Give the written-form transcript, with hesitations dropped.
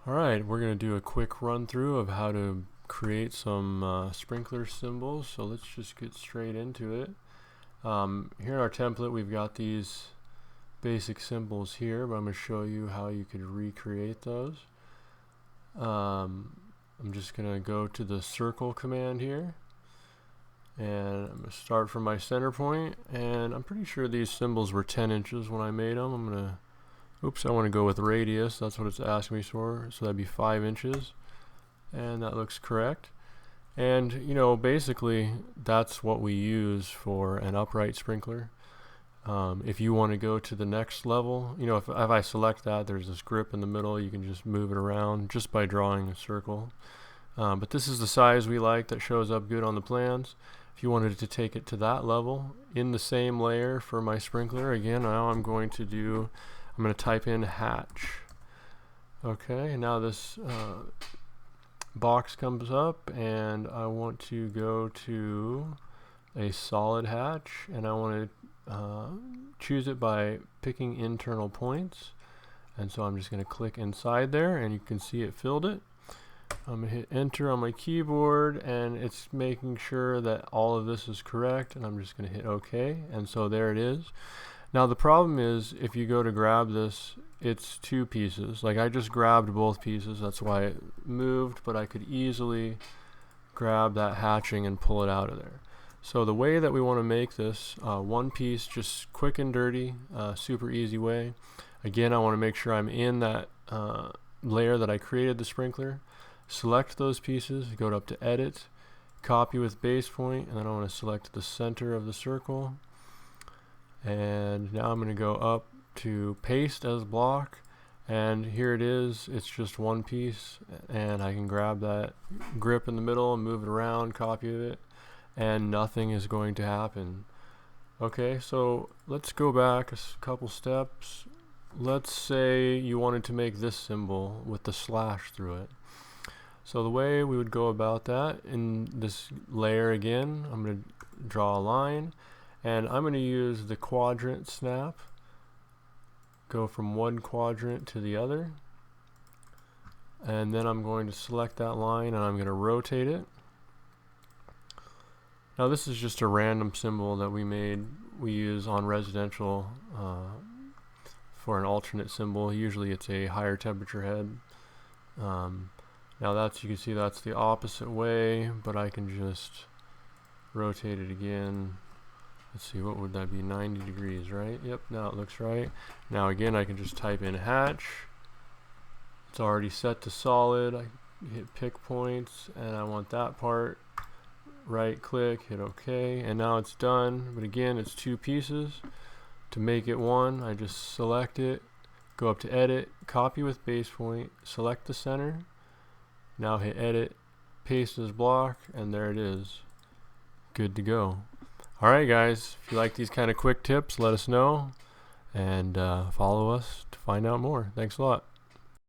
Alright, we're going to do a quick run through of how to create some sprinkler symbols. So let's just get straight into it. Here in our template we've got these basic symbols here, but I'm going to show you how you could recreate those. I'm just going to go to the circle command here, and I'm going to start from my center point, and I'm pretty sure these symbols were 10 inches when I made them. I'm going to I want to go with radius. That's what it's asking me for. So that'd be 5 inches. And that looks correct. And, you know, basically that's what we use for an upright sprinkler. If you want to go to the next level, you know, if I select that, there's this grip in the middle. You can just move it around just by drawing a circle. But this is the size we like that shows up good on the plans. If you wanted to take it to that level in the same layer for my sprinkler, again, now I'm going to type in hatch. Okay, now this box comes up and I want to go to a solid hatch, and I want to choose it by picking internal points. And so I'm just going to click inside there, and you can see it filled it. I'm going to hit enter on my keyboard, and it's making sure that all of this is correct, and I'm just going to hit OK, and so there it is. Now the problem is, if you go to grab this, it's two pieces. Like, I just grabbed both pieces, that's why it moved, but I could easily grab that hatching and pull it out of there. So the way that we want to make this one piece, just quick and dirty, super easy way. Again, I want to make sure I'm in that layer that I created the sprinkler. Select those pieces, go up to edit, copy with base point, and then I want to select the center of the circle. And now I'm going to go up to paste as block, and here it is. It's just one piece, and I can grab that grip in the middle and move it around, copy it, and nothing is going to happen. Okay, so let's go back a couple steps. Let's say you wanted to make this symbol with the slash through it. So the way we would go about that, in this layer again, I'm going to draw a line, and I'm going to use the quadrant snap. Go from one quadrant to the other. And then I'm going to select that line, and I'm going to rotate it. Now this is just a random symbol that we use on residential for an alternate symbol. Usually it's a higher temperature head. Now you can see that's the opposite way, but I can just rotate it again. Let's see, what would that be? 90 degrees, right? Yep, now it looks right. Now again, I can just type in hatch. It's already set to solid. I hit pick points, and I want that part. Right click, hit OK, and now it's done. But again, it's two pieces. To make it one, I just select it, go up to edit, copy with base point, select the center. Now hit edit, paste as block, and there it is. Good to go. Alright guys, if you like these kind of quick tips, let us know, and follow us to find out more. Thanks a lot.